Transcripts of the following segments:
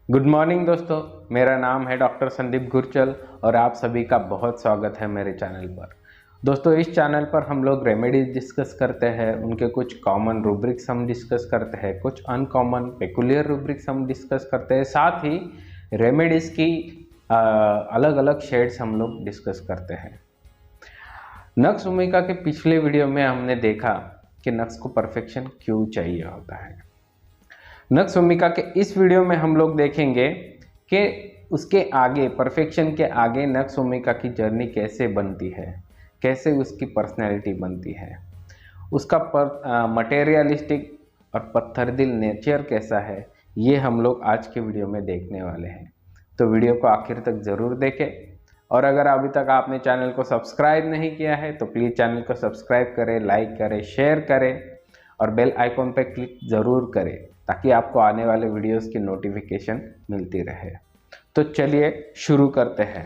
Good morning दोस्तों, मेरा नाम है डॉक्टर संदीप गुरचल और आप सभी का बहुत स्वागत है मेरे चैनल पर। दोस्तों, इस चैनल पर हम लोग रेमेडीज डिस्कस करते हैं, उनके कुछ कॉमन रूब्रिक्स हम डिस्कस करते हैं, कुछ अनकॉमन पेकुलियर रूब्रिक्स हम डिस्कस करते हैं, साथ ही रेमेडीज़ की अलग अलग शेड्स हम लोग डिस्कस करते हैं। नक्स भूमिका के पिछले वीडियो में हमने देखा कि नक्स को परफेक्शन क्यों चाहिए होता है। नक्स भूमिका के इस वीडियो में हम लोग देखेंगे कि उसके आगे, परफेक्शन के आगे नक्स भूमिका की जर्नी कैसे बनती है, कैसे उसकी पर्सनैलिटी बनती है, उसका मटेरियलिस्टिक और पत्थर दिल नेचर कैसा है, ये हम लोग आज के वीडियो में देखने वाले हैं। तो वीडियो को आखिर तक ज़रूर देखें और अगर अभी तक आपने चैनल को सब्सक्राइब नहीं किया है तो प्लीज़ चैनल को सब्सक्राइब करें, लाइक करें, शेयर करें और बेल आइकॉन पर क्लिक ज़रूर करें ताकि आपको आने वाले वीडियोस की नोटिफिकेशन मिलती रहे। तो चलिए शुरू करते हैं।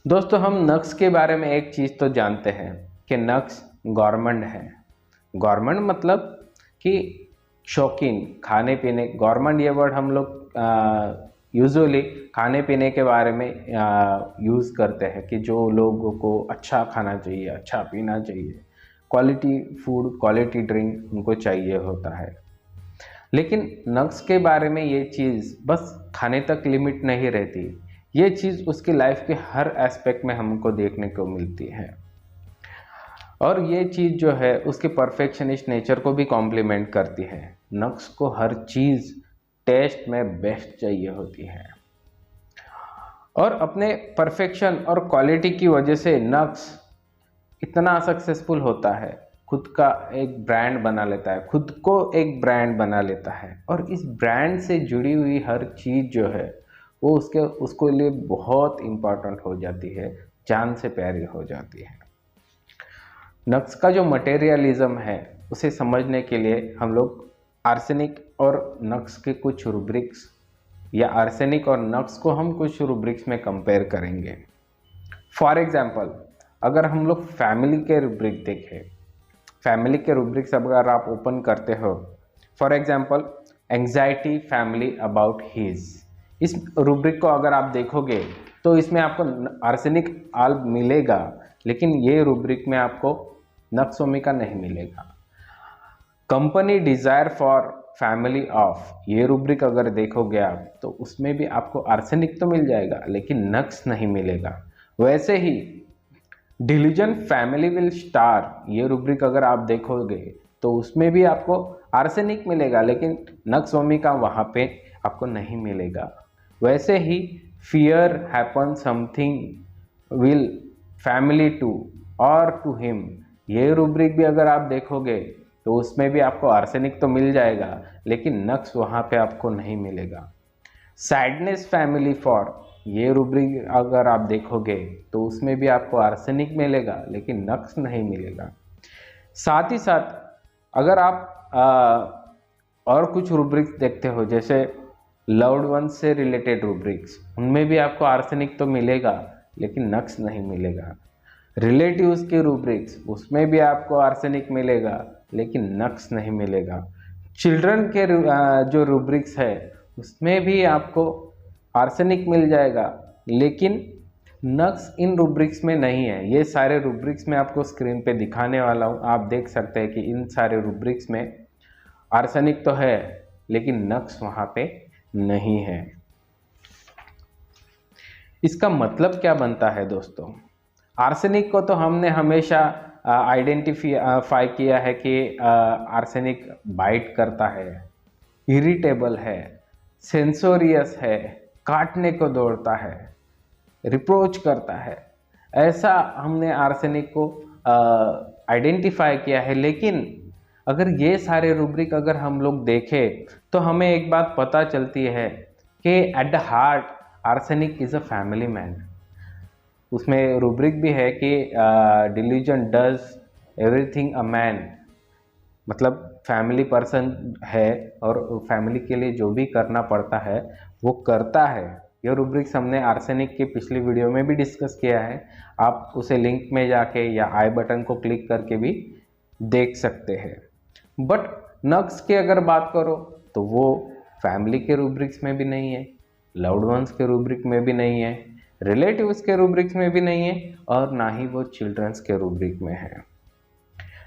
दोस्तों, हम नक्स के बारे में एक चीज़ तो जानते हैं कि नक्स गवर्नमेंट है। गवर्नमेंट मतलब कि शौकीन, खाने पीने। गवर्नमेंट ये वर्ड हम लोग यूजुअली खाने पीने के बारे में यूज़ करते हैं कि जो लोगों को अच्छा खाना चाहिए, अच्छा पीना चाहिए, क्वालिटी फूड, क्वालिटी ड्रिंक उनको चाहिए होता है। लेकिन नक्स के बारे में ये चीज़ बस खाने तक लिमिट नहीं रहती, ये चीज़ उसकी लाइफ के हर एस्पेक्ट में हमको देखने को मिलती है। और ये चीज़ जो है उसके परफेक्शनिस्ट नेचर को भी कॉम्प्लीमेंट करती है। नक्स को हर चीज़ टेस्ट में बेस्ट चाहिए होती है और अपने परफेक्शन और क्वालिटी की वजह से नक्स इतना सक्सेसफुल होता है, खुद का एक ब्रांड बना लेता है, खुद को एक ब्रांड बना लेता है और इस ब्रांड से जुड़ी हुई हर चीज़ जो है वो उसको लिए बहुत इम्पोर्टेंट हो जाती है, जान से प्यारी हो जाती है। नक्स का जो मटेरियलिज्म है उसे समझने के लिए हम लोग आर्सेनिक और नक्स के कुछ रूब्रिक्स या आर्सेनिक और नक्स को हम कुछ रूब्रिक्स में कंपेयर करेंगे। फॉर एग्जाम्पल, अगर हम लोग फैमिली के रूब्रिक देखें, फैमिली के रूब्रिक्स अगर आप ओपन करते हो, for example anxiety family about his, इस रूब्रिक को अगर आप देखोगे तो इसमें आपको आर्सेनिक आल मिलेगा, लेकिन ये रूब्रिक में आपको नक्स भूमिका नहीं मिलेगा। Company desire for family of, ये रूब्रिक अगर देखोगे आप तो उसमें भी आपको आर्सेनिक तो मिल जाएगा लेकिन नक्स नहीं मिलेगा। वैसे ही डिलीजन फैमिली विल स्टार, ये रूब्रिक अगर आप देखोगे तो उसमें भी आपको आर्सेनिक मिलेगा लेकिन नक्स भूमिका वहाँ पे आपको नहीं मिलेगा। वैसे ही fear happen something will family to और टू हिम, ये रूब्रिक भी अगर आप देखोगे तो उसमें भी आपको आर्सेनिक तो मिल जाएगा लेकिन नक्स वहाँ पे आपको नहीं मिलेगा। सैडनेस फैमिली फॉर, ये रूब्रिक अगर आप देखोगे तो उसमें भी आपको आर्सेनिक मिलेगा लेकिन नक्स नहीं मिलेगा। साथ ही साथ अगर आप और कुछ रूब्रिक्स देखते हो जैसे लव्ड वंस से रिलेटेड रूब्रिक्स, उनमें भी आपको आर्सेनिक तो मिलेगा लेकिन नक्स नहीं मिलेगा। रिलेटिव्स के रूब्रिक्स, उसमें भी आपको आर्सेनिक मिलेगा लेकिन नक्स नहीं मिलेगा। चिल्ड्रन के जो रूब्रिक्स है उसमें भी आपको आर्सेनिक मिल जाएगा लेकिन नक्स इन रूब्रिक्स में नहीं है। ये सारे रूब्रिक्स मैं आपको स्क्रीन पे दिखाने वाला हूँ, आप देख सकते हैं कि इन सारे रूब्रिक्स में आर्सेनिक तो है लेकिन नक्स वहाँ पे नहीं है। इसका मतलब क्या बनता है दोस्तों? आर्सेनिक को तो हमने हमेशा आइडेंटिफाई किया है कि आर्सेनिक बाइट करता है, इरिटेबल है, सेंसोरियस है, काटने को दौड़ता है, रिप्रोच करता है, ऐसा हमने आर्सेनिक को आइडेंटिफाई किया है। लेकिन अगर ये सारे रूब्रिक अगर हम लोग देखें तो हमें एक बात पता चलती है कि at the heart arsenic is a family man. उसमें रूब्रिक भी है कि delusion does everything a man, मतलब फैमिली पर्सन है और फैमिली के लिए जो भी करना पड़ता है वो करता है। ये रूब्रिक्स हमने आर्सेनिक के पिछली वीडियो में भी डिस्कस किया है, आप उसे लिंक में जाके या आई बटन को क्लिक करके भी देख सकते हैं। बट नक्स की अगर बात करो तो वो फैमिली के रूब्रिक्स में भी नहीं है, लव्ड वंस के रूब्रिक में भी नहीं है, रिलेटिव्स के रूब्रिक्स में भी नहीं है, और ना ही वो चिल्ड्रंस के रूब्रिक में है।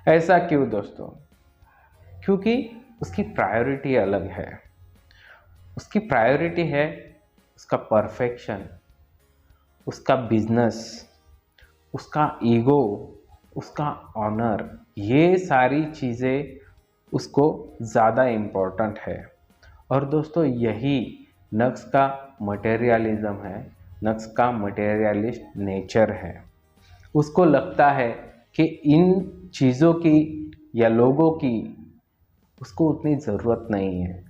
ऐसा क्यों दोस्तों? क्योंकि उसकी प्रायोरिटी अलग है। उसकी प्रायोरिटी है उसका परफेक्शन, उसका बिजनेस, उसका ईगो, उसका ऑनर, ये सारी चीज़ें उसको ज़्यादा इम्पोर्टेंट है। और दोस्तों यही नक्स का मटेरियलिज्म है, नक्स का मटेरियलिस्ट नेचर है। उसको लगता है कि इन चीज़ों की या लोगों की उसको उतनी ज़रूरत नहीं है,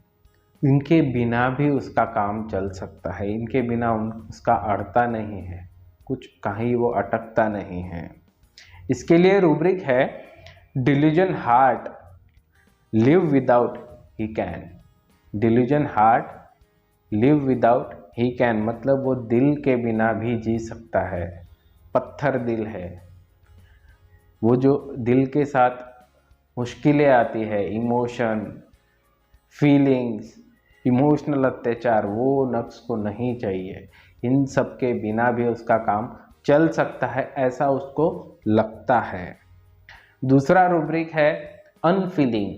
इनके बिना भी उसका काम चल सकता है, इनके बिना उसका अड़ता नहीं है, कुछ कहीं वो अटकता नहीं है। इसके लिए रूब्रिक है delusion heart live without he can. Delusion heart live without he can मतलब वो दिल के बिना भी जी सकता है। पत्थर दिल है वो, जो दिल के साथ मुश्किलें आती है, इमोशन, फीलिंग्स, इमोशनल अत्याचार, वो नक्स को नहीं चाहिए। इन सब के बिना भी उसका काम चल सकता है, ऐसा उसको लगता है। दूसरा रूब्रिक है अनफीलिंग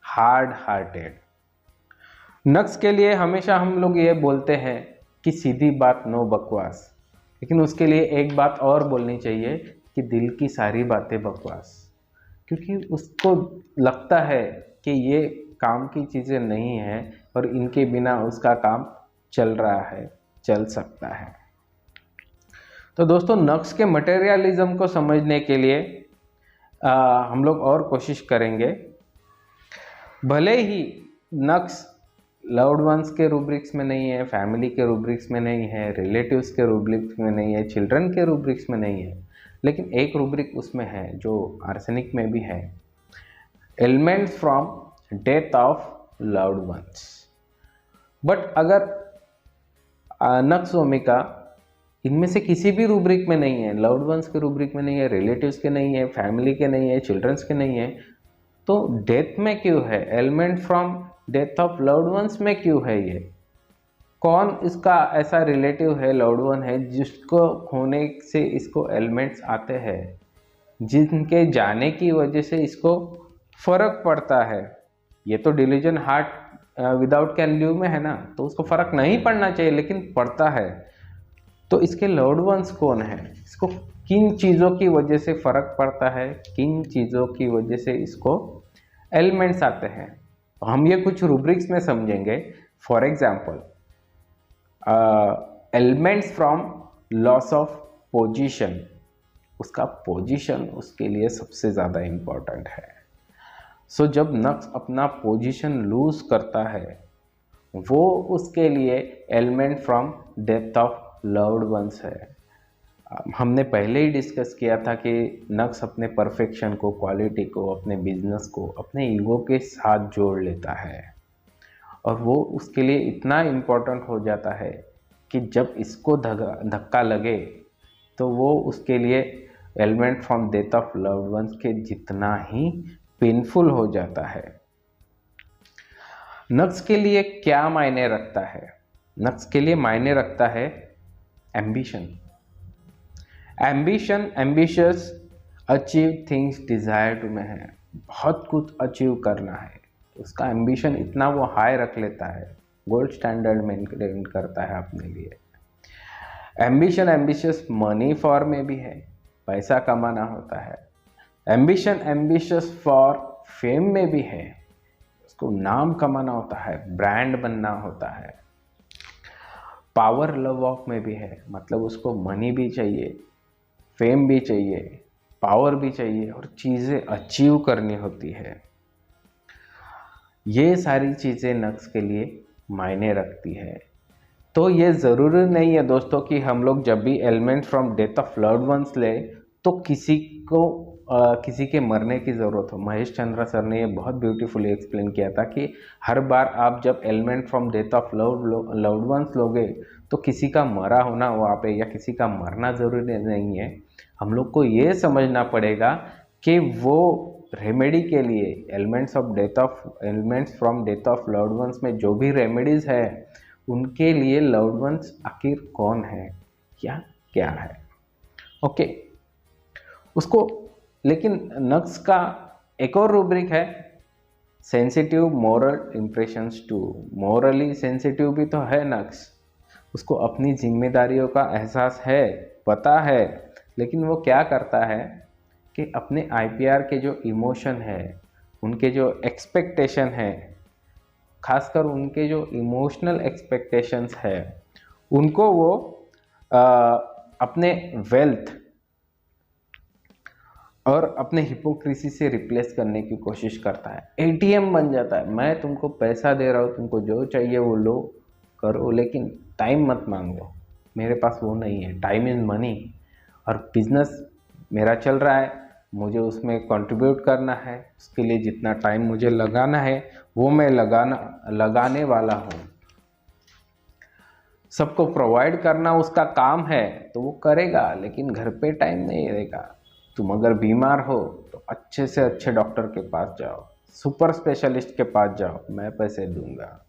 हार्ड हार्टेड। नक्स के लिए हमेशा हम लोग ये बोलते हैं कि सीधी बात नो बकवास, लेकिन उसके लिए एक बात और बोलनी चाहिए कि दिल की सारी बातें बकवास, क्योंकि उसको लगता है कि ये काम की चीज़ें नहीं है और इनके बिना उसका काम चल रहा है, चल सकता है। तो दोस्तों नक्स के मटेरियलिज्म को समझने के लिए हम लोग और कोशिश करेंगे। भले ही नक्स लव्ड वंस के रूब्रिक्स में नहीं है, फैमिली के रूब्रिक्स में नहीं है, रिलेटिव्स के रूब्रिक्स में नहीं है, चिल्ड्रन के रूब्रिक्स में नहीं है, लेकिन एक रूब्रिक उसमें है जो आर्सेनिक में भी है, elements from death of loved ones. But अगर नक्स ओमिका इनमें से किसी भी रूब्रिक में नहीं है, लव्ड वंस के रूब्रिक में नहीं है, रिलेटिव्स के नहीं है, फैमिली के नहीं है, चिल्ड्रंस के नहीं है, तो डेथ में क्यों है? Element from death of loved ones में क्यों है? ये कौन इसका ऐसा रिलेटिव है, लव्ड वन है, जिसको खोने से इसको एलिमेंट्स आते हैं, जिनके जाने की वजह से इसको फर्क पड़ता है? ये तो delusion heart without can live में है ना, तो उसको फर्क नहीं पड़ना चाहिए, लेकिन पड़ता है। तो इसके लव्ड वंस कौन है? इसको किन चीज़ों की वजह से फर्क पड़ता है, किन चीज़ों की वजह से इसको एलिमेंट्स आते हैं? तो हम ये कुछ रूब्रिक्स में समझेंगे। For example elements from loss of position, उसका पोजीशन उसके लिए सबसे ज़्यादा इम्पोर्टेंट है। सो जब नक्स अपना पोजीशन लूज करता है, वो उसके लिए element from death of loved ones है। हमने पहले ही डिस्कस किया था कि नक्स अपने परफेक्शन को, क्वालिटी को, अपने बिजनेस को अपने ईगो के साथ जोड़ लेता है, और वो उसके लिए इतना इम्पोर्टेंट हो जाता है कि जब इसको धक्का लगे तो वो उसके लिए element from death of loved ones के जितना ही पेनफुल हो जाता है। नक्स के लिए क्या मायने रखता है? नक्स के लिए मायने रखता है ambition. Ambition, ambitious, achieve things desire to में है, बहुत कुछ अचीव करना है, उसका एम्बिशन इतना वो हाई रख लेता है, गोल्ड स्टैंडर्ड मेंटेन करता है अपने लिए। एम्बिशन, एम्बिशियस मनी फॉर में भी है, पैसा कमाना होता है। एम्बिशन, एम्बिशियस फॉर फेम में भी है, उसको नाम कमाना होता है, ब्रांड बनना होता है। पावर लव ऑफ में भी है, मतलब उसको मनी भी चाहिए, फेम भी चाहिए, पावर भी चाहिए, और चीज़ें अचीव करनी होती है। ये सारी चीज़ें नक्स के लिए मायने रखती है। तो ये ज़रूरी नहीं है दोस्तों कि हम लोग जब भी element from death of loved ones ले तो किसी के मरने की ज़रूरत हो। महेश चंद्रा सर ने ये बहुत ब्यूटीफुली एक्सप्लेन किया था कि हर बार आप जब element from death of loved ones लोगे तो किसी का मरा होना वहाँ पे या किसी का मरना ज़रूरी नहीं है। हम लोग को ये समझना पड़ेगा कि वो रेमेडी के लिए elements from death of loved ones में जो भी रेमेडीज है उनके लिए लव्ड वंस आखिर कौन है या क्या है। ओके उसको, लेकिन नक्स का एक और रूब्रिक है sensitive moral impressions to. Morally sensitive भी तो है नक्स, उसको अपनी जिम्मेदारियों का एहसास है, पता है, लेकिन वो क्या करता है कि अपने आईपीआर के जो इमोशन है, उनके जो एक्सपेक्टेशन है, खासकर उनके जो इमोशनल एक्सपेक्टेशंस है, उनको वो अपने वेल्थ और अपने हिपोक्रेसी से रिप्लेस करने की कोशिश करता है। एटीएम बन जाता है, मैं तुमको पैसा दे रहा हूँ, तुमको जो चाहिए वो लो करो, लेकिन टाइम मत मांगो, मेरे पास वो नहीं है। टाइम इज़ मनी, और बिजनेस मेरा चल रहा है, मुझे उसमें कंट्रीब्यूट करना है, उसके लिए जितना टाइम मुझे लगाना है वो मैं लगाने वाला हूँ। सबको प्रोवाइड करना उसका काम है तो वो करेगा, लेकिन घर पे टाइम नहीं देगा। तुम अगर बीमार हो तो अच्छे से अच्छे डॉक्टर के पास जाओ, सुपर स्पेशलिस्ट के पास जाओ, मैं पैसे दूंगा।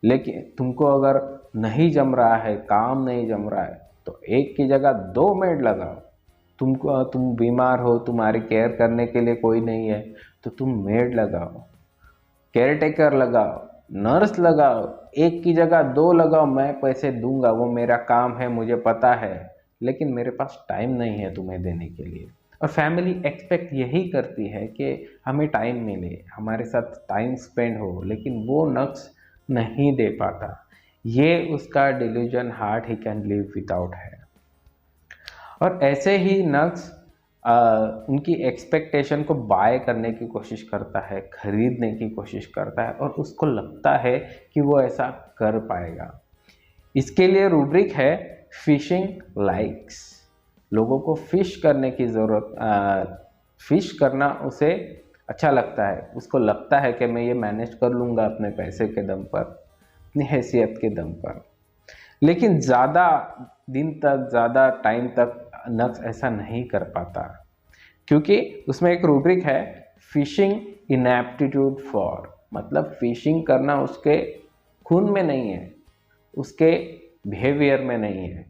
लेकिन तुमको अगर नहीं जम रहा है, काम नहीं जम रहा है, तो एक की जगह 2 मेड लगाओ। तुम बीमार हो, तुम्हारी केयर करने के लिए कोई नहीं है, तो तुम मेड लगाओ, केयर टेकर लगाओ, नर्स लगाओ, एक की जगह 2 लगाओ। मैं पैसे दूंगा, वो मेरा काम है, मुझे पता है, लेकिन मेरे पास टाइम नहीं है तुम्हें देने के लिए। और फैमिली एक्सपेक्ट यही करती है कि हमें टाइम मिले, हमारे साथ टाइम स्पेंड हो, लेकिन वो नक्स नहीं दे पाता। ये उसका delusion heart he can live without है। और ऐसे ही नक्स उनकी एक्सपेक्टेशन को बाय करने की कोशिश करता है, खरीदने की कोशिश करता है, और उसको लगता है कि वो ऐसा कर पाएगा। इसके लिए रूब्रिक है फिशिंग लाइक्स। लोगों को फिश करने की ज़रूरत, फिश करना उसे अच्छा लगता है, उसको लगता है कि मैं ये मैनेज कर लूँगा अपने पैसे के दम पर, अपनी हैसियत के दम पर। लेकिन ज़्यादा दिन तक, ज़्यादा टाइम तक नक्स ऐसा नहीं कर पाता, क्योंकि उसमें एक रूब्रिक है फिशिंग इनएप्टीट्यूड फॉर, मतलब फिशिंग करना उसके खून में नहीं है, उसके बिहेवियर में नहीं है।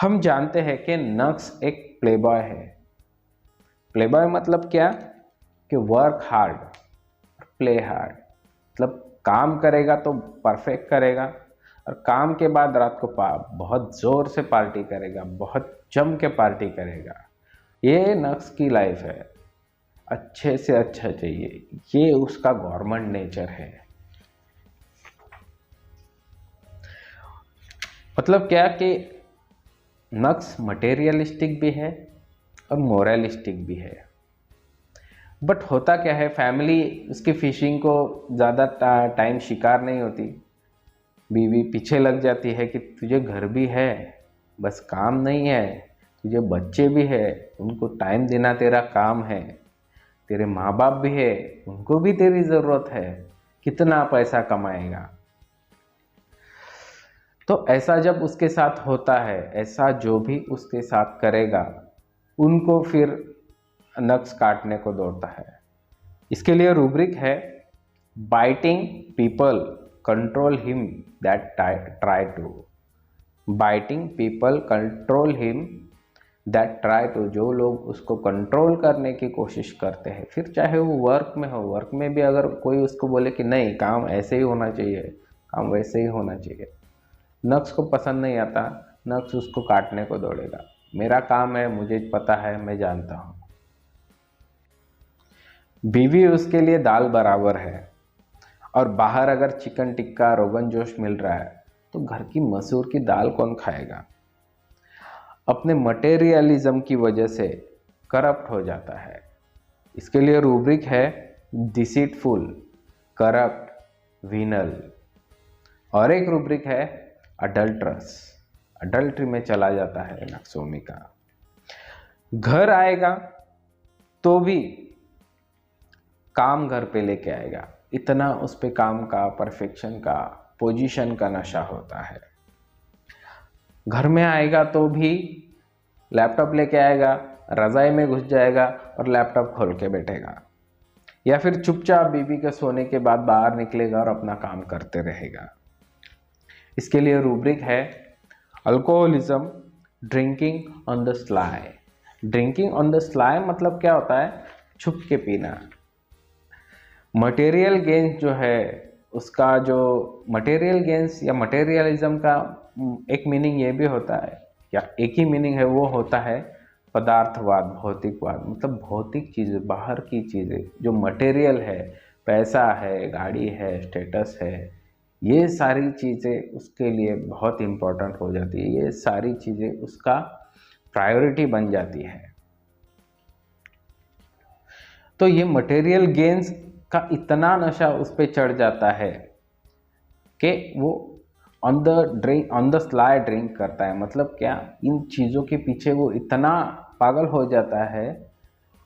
हम जानते हैं कि नक्स एक प्लेबॉय है। प्लेबॉय मतलब क्या कि वर्क हार्ड, प्ले हार्ड, मतलब काम करेगा तो परफेक्ट करेगा, और काम के बाद रात को बहुत ज़ोर से पार्टी करेगा, बहुत जम के पार्टी करेगा। ये नक्स की लाइफ है, अच्छे से अच्छा चाहिए, ये उसका गवर्नमेंट नेचर है। मतलब क्या कि नक्स मटेरियलिस्टिक भी है और मोरलिस्टिक भी है। बट होता क्या है, फैमिली उसकी फिशिंग को ज़्यादा टाइम शिकार नहीं होती। बीवी पीछे लग जाती है कि तुझे घर भी है, बस काम नहीं है, तुझे बच्चे भी है, उनको टाइम देना तेरा काम है, तेरे माँ बाप भी है, उनको भी तेरी ज़रूरत है, कितना पैसा कमाएगा। तो ऐसा जब उसके साथ होता है, ऐसा जो भी उसके साथ करेगा, उनको फिर नक्स काटने को दौड़ता है। इसके लिए रूब्रिक है biting people control him that try to. Biting people control him that try to, जो लोग उसको कंट्रोल करने की कोशिश करते हैं, फिर चाहे वो वर्क में हो, वर्क में भी अगर कोई उसको बोले कि नहीं काम ऐसे ही होना चाहिए, काम वैसे ही होना चाहिए, नक्स को पसंद नहीं आता, नक्स उसको काटने को दौड़ेगा। मेरा काम है, मुझे पता है, मैं जानता हूँ। बीवी उसके लिए दाल बराबर है, और बाहर अगर चिकन टिक्का रोगन जोश मिल रहा है तो घर की मसूर की दाल कौन खाएगा। अपने मटेरियलिज्म की वजह से करप्ट हो जाता है। इसके लिए रूब्रिक है डिसीटफुल, करप्ट, विनल। और एक रूब्रिक है अडल्ट्रस, अडल्ट्री में चला जाता है नक्सोमी का। घर आएगा तो भी काम घर पे लेके आएगा, इतना उस पे काम का, परफेक्शन का, पोजीशन का नशा होता है। घर में आएगा तो भी लैपटॉप लेके आएगा, रज़ाई में घुस जाएगा और लैपटॉप खोल के बैठेगा, या फिर चुपचाप बीबी के सोने के बाद बाहर निकलेगा और अपना काम करते रहेगा। इसके लिए रूब्रिक है alcoholism drinking on the sly. Drinking on the sly मतलब क्या होता है? छुप के पीना। मटेरियल गेन्स जो है उसका, जो मटेरियल गेन्स या मटेरियलिज्म का एक मीनिंग ये भी होता है, या एक ही मीनिंग है, वो होता है पदार्थवाद, भौतिकवाद। मतलब भौतिक चीज़ें, बाहर की चीज़ें जो मटेरियल है, पैसा है, गाड़ी है, स्टेटस है, ये सारी चीज़ें उसके लिए बहुत इम्पोर्टेंट हो जाती है। ये सारी चीज़ें उसका प्रायोरिटी बन जाती है। तो ये मटेरियल गेन्स का इतना नशा उस पर चढ़ जाता है कि वो ऑन द स्लाई ड्रिंक करता है। मतलब क्या, इन चीज़ों के पीछे वो इतना पागल हो जाता है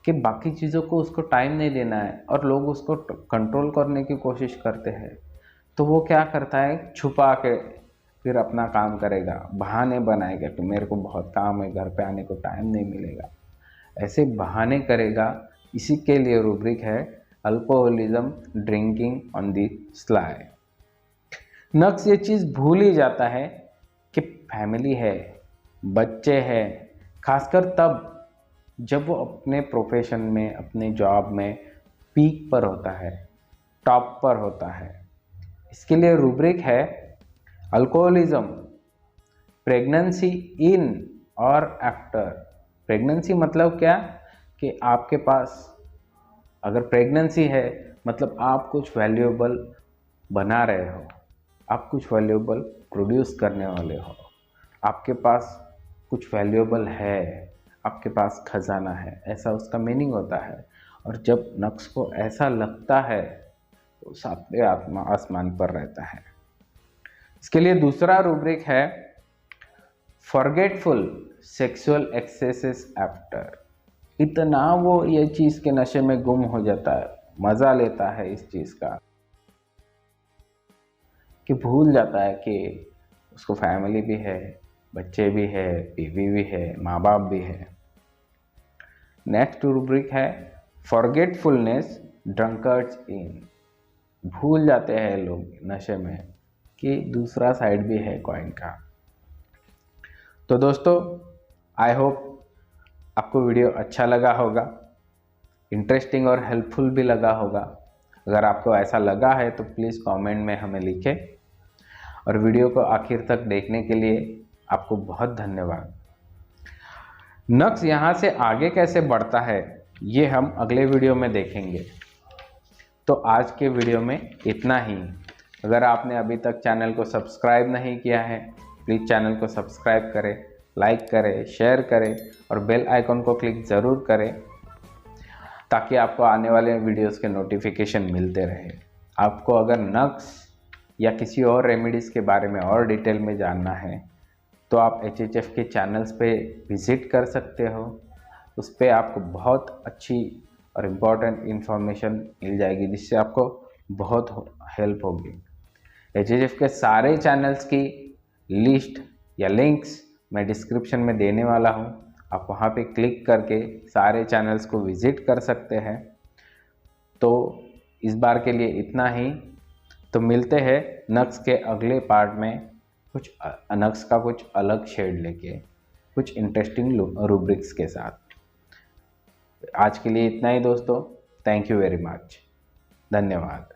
कि बाकी चीज़ों को उसको टाइम नहीं देना है और लोग उसको कंट्रोल करने की कोशिश करते हैं। तो वो क्या करता है, छुपा के फिर अपना काम करेगा, बहाने बनाएगा कि मेरे को बहुत काम है, घर पे आने को टाइम नहीं मिलेगा, ऐसे बहाने करेगा। इसी के लिए रूब्रिक है alcoholism drinking on the sly. Nux ये चीज़ भूल ही जाता है कि फैमिली है, बच्चे हैं, खासकर तब जब वो अपने प्रोफेशन में, अपने जॉब में पीक पर होता है, टॉप पर होता है। इसके लिए रूब्रिक है अल्कोहलिज्म प्रेगनेंसी इन और आफ्टर। प्रेगनेंसी मतलब क्या कि आपके पास अगर प्रेगनेंसी है मतलब आप कुछ वैल्यूएबल बना रहे हो, आप कुछ वैल्यूएबल प्रोड्यूस करने वाले हो, आपके पास कुछ वैल्यूएबल है, आपके पास खजाना है, ऐसा उसका मीनिंग होता है। और जब नक्स को ऐसा लगता है तो सातवें आसमान पर रहता है। इसके लिए दूसरा रूब्रिक है फॉरगेटफुल सेक्सुअल एक्सेसेस आफ्टर। इतना वो ये चीज़ के नशे में गुम हो जाता है, मज़ा लेता है इस चीज़ का, कि भूल जाता है कि उसको फैमिली भी है, बच्चे भी है, बीवी भी है, माँ बाप भी है। नेक्स्ट रूब्रिक है फॉरगेटफुलनेस ड्रंकर्ड्स इन। भूल जाते हैं लोग नशे में कि दूसरा साइड भी है कॉइन का। तो दोस्तों, आई होप आपको वीडियो अच्छा लगा होगा, इंटरेस्टिंग और हेल्पफुल भी लगा होगा। अगर आपको ऐसा लगा है तो प्लीज़ कमेंट में हमें लिखें, और वीडियो को आखिर तक देखने के लिए आपको बहुत धन्यवाद। नक्स यहाँ से आगे कैसे बढ़ता है ये हम अगले वीडियो में देखेंगे। तो आज के वीडियो में इतना ही। अगर आपने अभी तक चैनल को सब्सक्राइब नहीं किया है, प्लीज़ चैनल को सब्सक्राइब करें, लाइक करें, शेयर करें और बेल आइकन को क्लिक ज़रूर करें, ताकि आपको आने वाले वीडियोस के नोटिफिकेशन मिलते रहे। आपको अगर नक्स या किसी और रेमेडीज़ के बारे में और डिटेल में जानना है तो आप HHF के चैनल्स पे विज़िट कर सकते हो। उस पर आपको बहुत अच्छी और इम्पॉर्टेंट इन्फॉर्मेशन मिल जाएगी, जिससे आपको बहुत हेल्प होगी। HHF के सारे चैनल्स की लिस्ट या लिंक्स मैं डिस्क्रिप्शन में देने वाला हूँ। आप वहाँ पे क्लिक करके सारे चैनल्स को विज़िट कर सकते हैं। तो इस बार के लिए इतना ही। तो मिलते हैं नक्स के अगले पार्ट में, कुछ नक्स का कुछ अलग शेड लेके, कुछ इंटरेस्टिंग रूब्रिक्स के साथ। आज के लिए इतना ही दोस्तों। Thank you very much. धन्यवाद।